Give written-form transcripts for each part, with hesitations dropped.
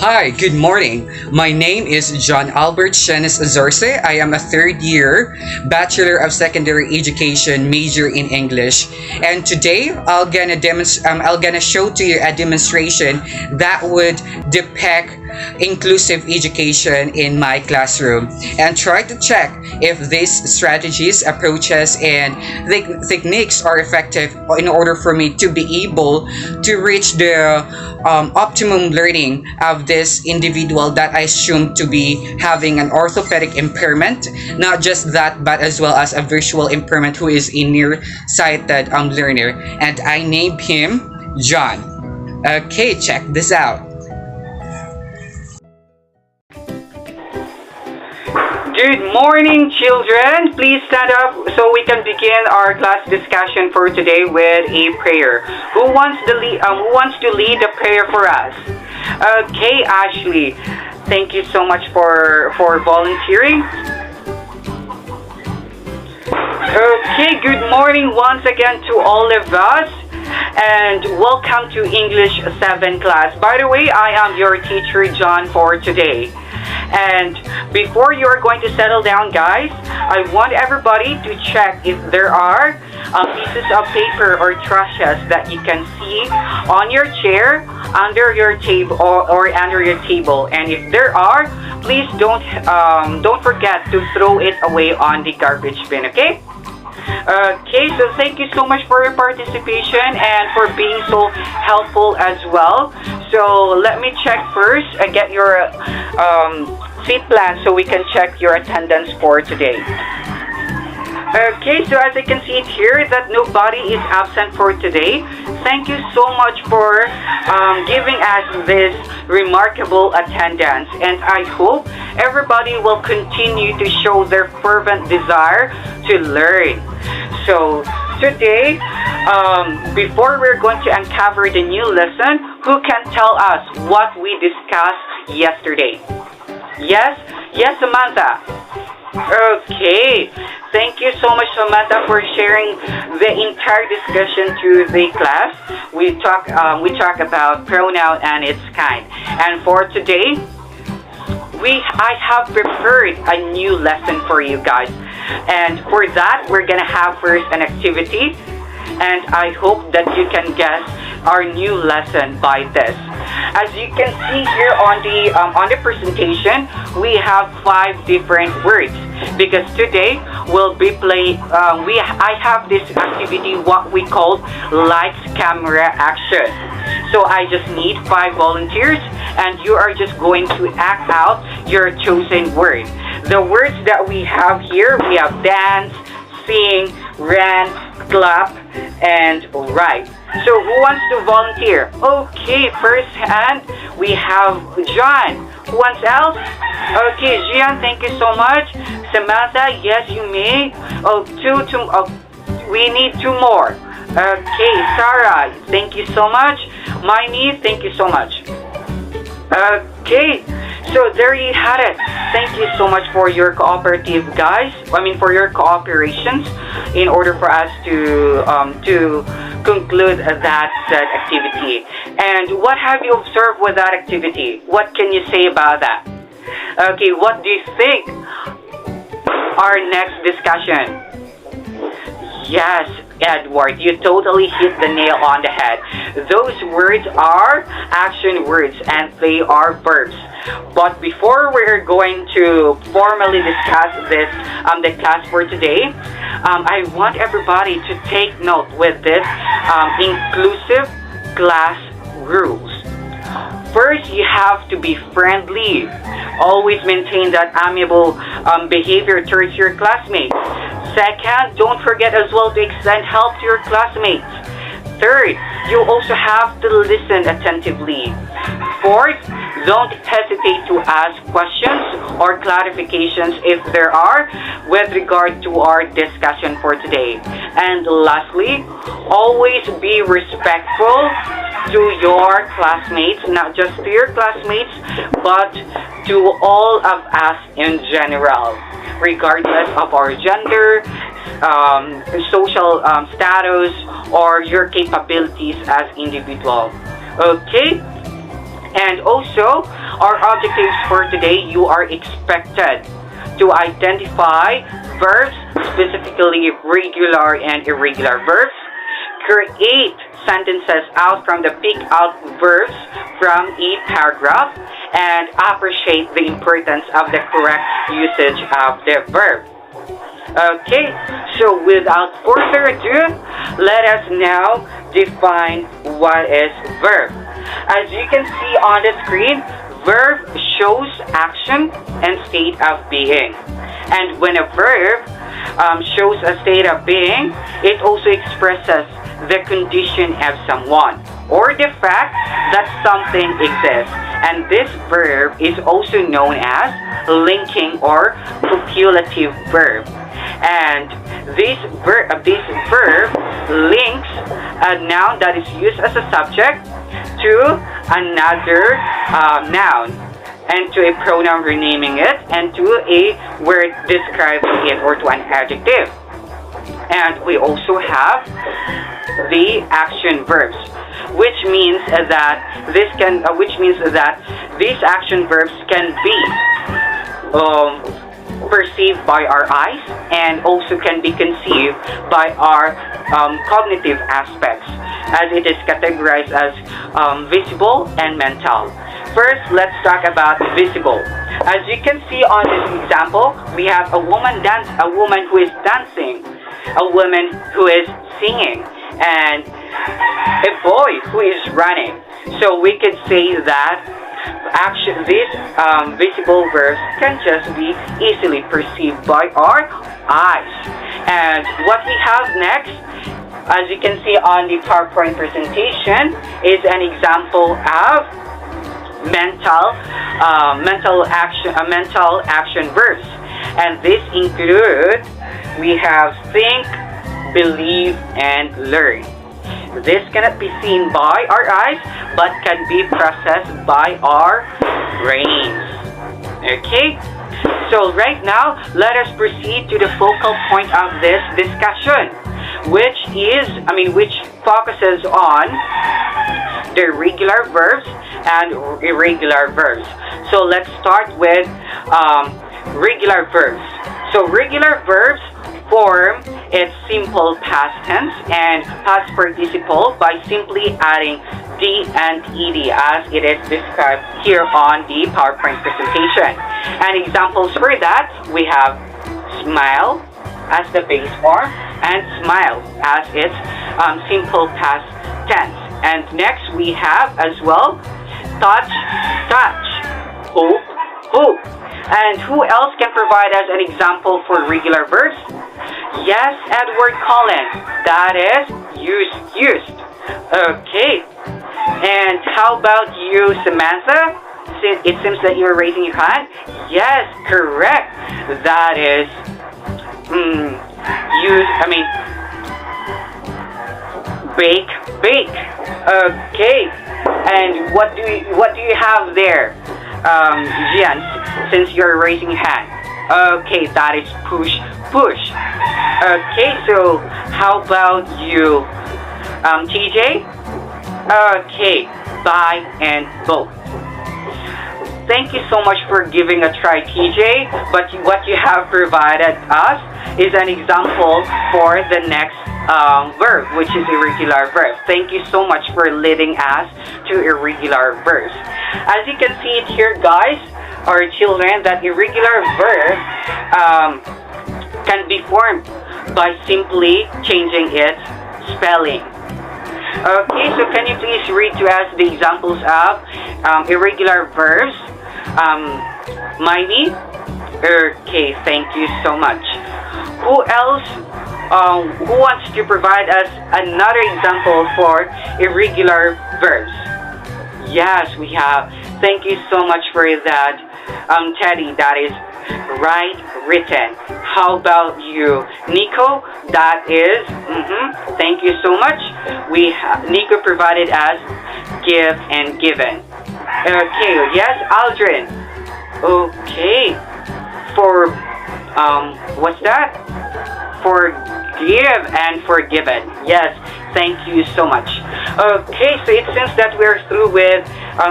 Hi, good morning. My name is John Albert Shenes Azorce. I am a third year Bachelor of Secondary Education major in English. And today I'll gonna show to you a demonstration that would depict inclusive education in my classroom and try to check if these strategies, approaches, and techniques are effective in order for me to be able to reach the optimum learning of this individual that I assume to be having an orthopedic impairment. Not just that, but as well as a visual impairment who is a nearsighted learner. And I named him John. Okay, check this out. Good morning, children. Please stand up so we can begin our class discussion for today with a prayer. Who wants to lead the prayer for us? Okay, Ashley. Thank you so much for volunteering. Okay, good morning once again to all of us. And welcome to English 7 class. By the way, I am your teacher, John, for today. And before you're going to settle down, guys, I want everybody to check if there are pieces of paper or trashes that you can see on your chair, under your table, or under your table. And if there are, please don't forget to throw it away on the garbage bin, okay? Okay, so thank you so much for your participation and for being so helpful as well. So let me check first and get your seat plan so we can check your attendance for today. Okay, so as I can see it here that nobody is absent for today. Thank you so much for giving us this remarkable attendance, and I hope everybody will continue to show their fervent desire to learn. So today, before we're going to uncover the new lesson, who can tell us what we discussed yesterday? Yes, Samantha. Okay, thank you so much, Samantha, for sharing the entire discussion to the class. We talk about pronoun and its kind. And for today, I have prepared a new lesson for you guys. And for that, we're gonna have first an activity, and I hope that you can guess our new lesson by this. As you can see here on the presentation, we have 5 different words because today we'll be playing. I have this activity what we call lights, camera, action. So I just need 5 volunteers, and you are just going to act out your chosen word. The words that we have here, we have dance, sing, rant, clap, and write. So who wants to volunteer? Okay, first hand, we have John. Who wants else? Okay, Gian, thank you so much. Samantha, yes, you may. We need 2 more. Okay, Sarah, thank you so much. Miney, thank you so much. Okay, so there you had it. Thank you so much for your cooperative, guys. For your cooperations in order for us to conclude that activity. And what have you observed with that activity? What can you say about that? Okay, what do you think? Our next discussion. Yes, Edward, you totally hit the nail on the head. Those words are action words and they are verbs. But before we're going to formally discuss this the class for today, I want everybody to take note with this inclusive class rules. First, you have to be friendly. Always maintain that amiable behavior towards your classmates. Second, don't forget as well to extend help to your classmates. Third, you also have to listen attentively. Fourth, don't hesitate to ask questions or clarifications if there are with regard to our discussion for today. And lastly, always be respectful to your classmates, not just to your classmates, but to all of us in general, regardless of our gender, social status, or your capabilities as individual. Okay? And And also, our objectives for today, you are expected to identify verbs, specifically regular and irregular verbs, create sentences out from the pick out verbs from a paragraph, and appreciate the importance of the correct usage of the verb. Okay, so without further ado, let us now define what is verb. As you can see on the screen, verb shows action and state of being. And when a verb shows a state of being, it also expresses the condition of someone or the fact that something exists. And this verb is also known as linking or copulative verb. And this verb links a noun that is used as a subject to another noun, and to a pronoun renaming it, and to a word describing it, or to an adjective. And we also have the action verbs, which means that these action verbs can be perceived by our eyes and also can be conceived by our cognitive aspects, as it is categorized as visible and mental. First, let's talk about visible. As you can see on this example, we have a woman who is dancing, a woman who is singing, and a boy who is running. So we could say that these visible verbs can just be easily perceived by our eyes. And what we have next, as you can see on the PowerPoint presentation, is an example of mental action verbs. And this include, we have think, believe, and learn. This cannot be seen by our eyes, but can be processed by our brains. Okay? So right now, let us proceed to the focal point of this discussion, which focuses on the regular verbs and irregular verbs. So let's start with regular verbs. So regular verbs form its simple past tense and past participle by simply adding D and ED as it is described here on the PowerPoint presentation. And examples for that, we have smile as the base form and smile as its simple past tense. And next we have as well touch, touch, hope, hope. And who else can provide us an example for regular verbs? Yes, Edward Cullen. That is used. Okay. And how about you, Samantha? It seems that you're raising your hand. Yes, correct. That is bake. Okay. And what do you have there, Gian? Since you're raising your hand. Okay, that is push. Okay, so how about you, TJ? Okay, buy and both. Thank you so much for giving a try, TJ. But what you have provided us is an example for the next verb, which is irregular verb. Thank you so much for leading us to irregular verbs. As you can see it here, guys, or children, that irregular verb can be formed by simply changing its spelling. Okay, so can you please read to us the examples of irregular verbs? Miley? Okay, thank you so much. Who else? Who wants to provide us another example for irregular verbs? Yes, we have. Thank you so much for that, Teddy. That is right written. How about you, Nico? That is, thank you so much. Nico provided us give and given. Okay, yes, Aldrin. Okay, for what's that? Forgive and forgiven. Yes, Thank you so much. Okay, so it seems that we're through with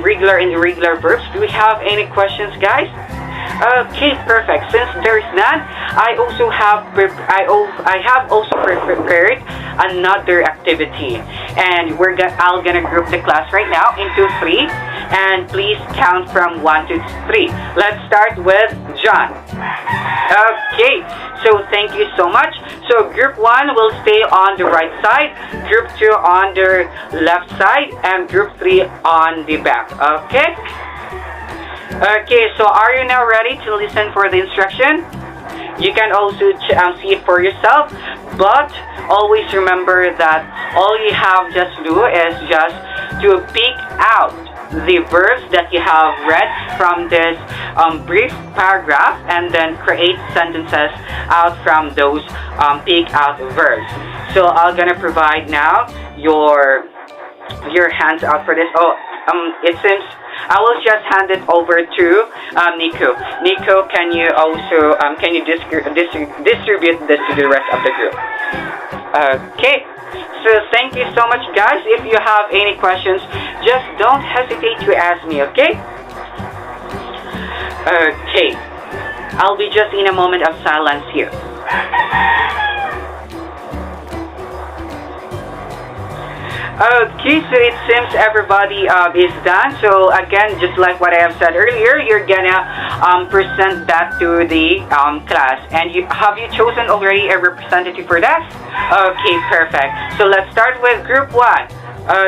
regular and irregular verbs. Do we have any questions, guys? Okay, perfect. Since there's none, I have also prepared another activity, and I'll gonna group the class right now into three, and please count from 1 to 3. Let's start with John. Okay, so thank you so much. So group 1 will stay on the right side, group 2 on the left side, and group 3 on the back. Okay? Okay, so are you now ready to listen for the instruction? You can also see it for yourself, but always remember that all you have just to do is just to pick out the verbs that you have read from this brief paragraph, and then create sentences out from those pick out verbs. So I'm gonna provide now your hands out for this. It seems I will just hand it over to Nico. Nico, can you also distribute this to the rest of the group? Okay. So thank you so much, guys. If you have any questions, just don't hesitate to ask me, okay? Okay. I'll be just in a moment of silence here. Okay, so it seems everybody is done. So again, just like what I have said earlier, you're gonna present that to the class. And have you chosen already a representative for that? Okay, perfect. So let's start with group 1.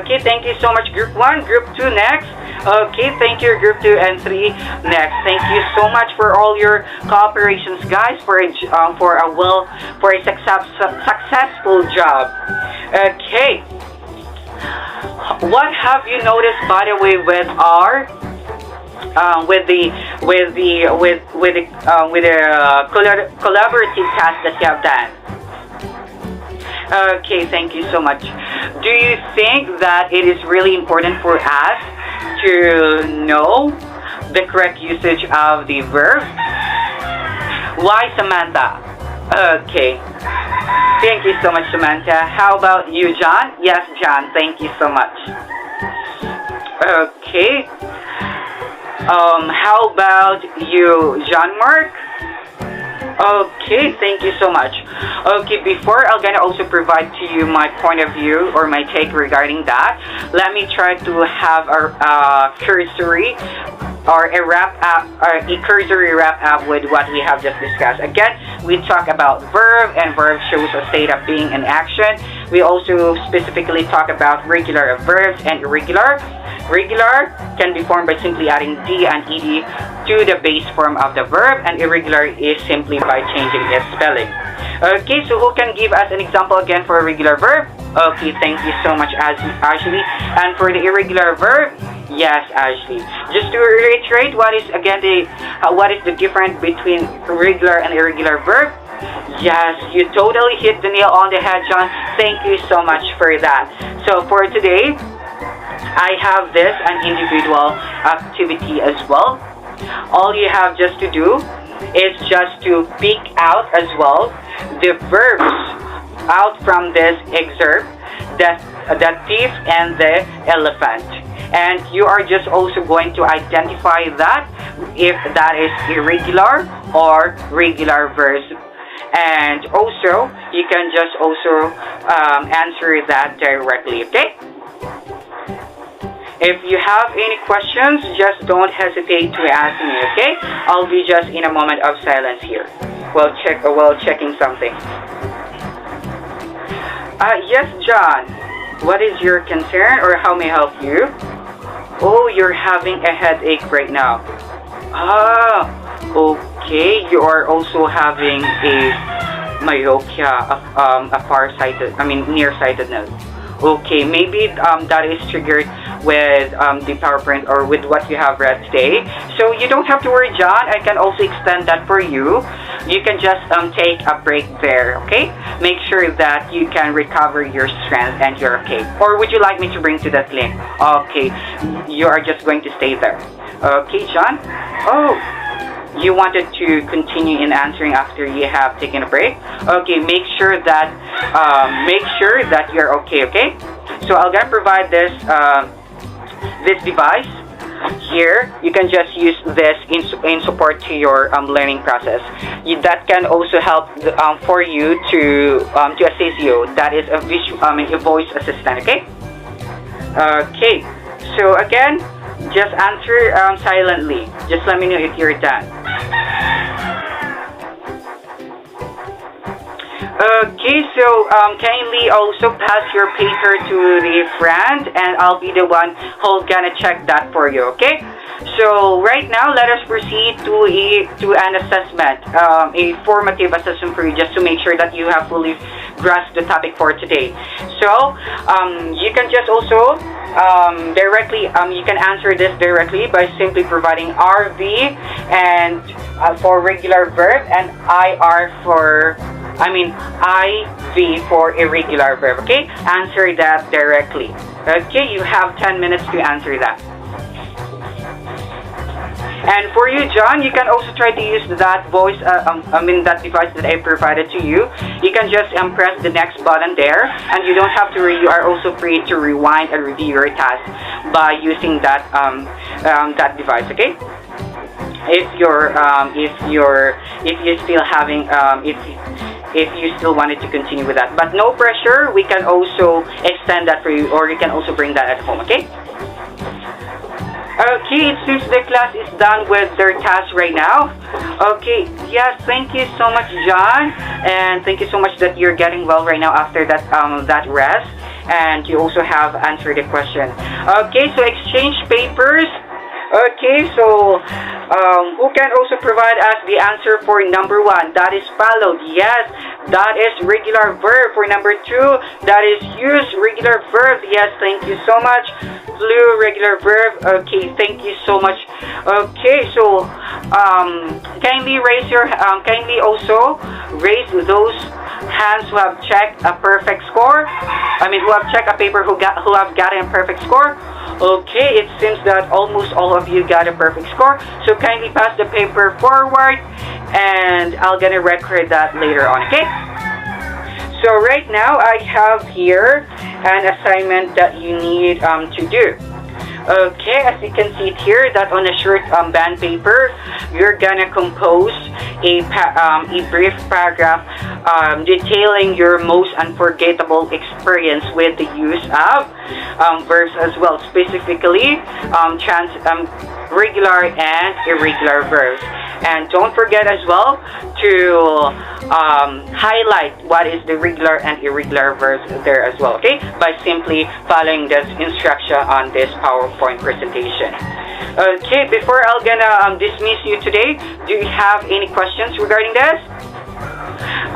Okay, thank you so much, group 1. Group 2 next. Okay, thank you, group 2 and 3 next. Thank you so much for all your cooperations, guys, for a successful job. Okay. What have you noticed, by the way, with our collaborative task that you have done? Okay, thank you so much. Do you think that it is really important for us to know the correct usage of the verb? Why, Samantha? Okay. Thank you so much, Samantha. How about you, John? Yes, John. Thank you so much. Okay. How about you, John Mark? Okay, thank you so much. Okay, before I'm gonna also provide to you my point of view or my take regarding that, let me try to have a cursory or a cursory wrap up with what we have just discussed. Again, we talk about verb, and verb shows a state of being in action. We also specifically talk about regular verbs and irregular. Regular can be formed by simply adding D and ED to the base form of the verb, and irregular is simply by changing its spelling. Okay, so who can give us an example again for a regular verb? Okay, thank you so much, Ashley. And for the irregular verb, yes, Ashley. Just to reiterate, what is the difference between regular and irregular verb? Yes, you totally hit the nail on the head, John. Thank you so much for that. So for today, I have an individual activity as well. All you have just to do is just to pick out as well the verbs out from this excerpt, the thief and the elephant. And you are just also going to identify that if that is irregular or regular verbs. And also, you can just also answer that directly, okay? If you have any questions, just don't hesitate to ask me, okay? I'll be just in a moment of silence here while checking something. Yes, John. What is your concern, or how may I help you? Oh, you're having a headache right now. Okay. You are also having a myopia, nearsightedness. Okay, maybe that is triggered with the PowerPoint or with what you have read today. So you don't have to worry, John. I can also extend that for you. You can just take a break there, okay? Make sure that you can recover your strength and you're okay. Or would you like me to bring to that link? Okay, you are just going to stay there. Okay, John? Oh, you wanted to continue in answering after you have taken a break. Okay, make sure that you're okay. Okay, so I'll gonna provide this device here. You can just use this in support to your learning process. That can also help for you to assist you. That is a voice assistant. Okay. Okay. So again, just answer silently. Just let me know if you're done. Okay, so kindly also pass your paper to the friend, and I'll be the one who's gonna check that for you. Okay. So right now, let us proceed to an assessment, a formative assessment for you, just to make sure that you have fully grasped the topic for today. So you can just also directly you can answer this directly by simply providing RV and for regular verb, and IV for irregular verb. Okay, answer that directly. Okay, you have 10 minutes to answer that. And for you, John, you can also try to use that voice, that device that I provided to you. You can just press the next button there, and you don't have to. You are also free to rewind and review your task by using that device. Okay. If you still wanted to continue with that, but no pressure. We can also extend that for you, or you can also bring that at home. Okay. Okay, it seems the class is done with their task right now. Okay, yes, thank you so much, John, and thank you so much that you're getting well right now after that rest, and you also have answered the question. Okay, so exchange papers. Okay, so who can also provide us the answer for number 1? That is followed. Yes, that is regular verb. For number 2, that is use regular verb. Yes, thank you so much. Blue regular verb. Okay, thank you so much. Okay, so kindly also raise those hands who have checked a perfect score. Who have checked a paper who have gotten a perfect score. Okay, it seems that almost all of you got a perfect score. So kindly pass the paper forward, and I'll gonna record that later on. Okay. So right now I have here an assignment that you need to do. Okay, as you can see it here, that on a short band paper, you're gonna compose a brief paragraph detailing your most unforgettable experience with the use of verbs as well, specifically regular and irregular verbs. And don't forget as well to highlight what is the regular and irregular verbs there as well, okay? By simply following this instruction on this PowerPoint presentation. Okay, before I'm gonna dismiss you today, do you have any questions regarding this?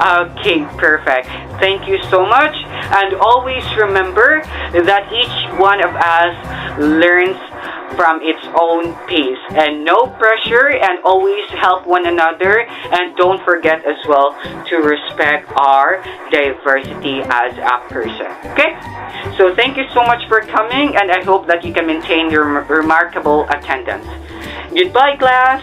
Okay, perfect. Thank you so much. And always remember that each one of us learns from its own pace, and no pressure, and always help one another, and don't forget as well to respect our diversity as a person. Okay, so thank you so much for coming, and I hope that you can maintain your remarkable attendance. Goodbye, class.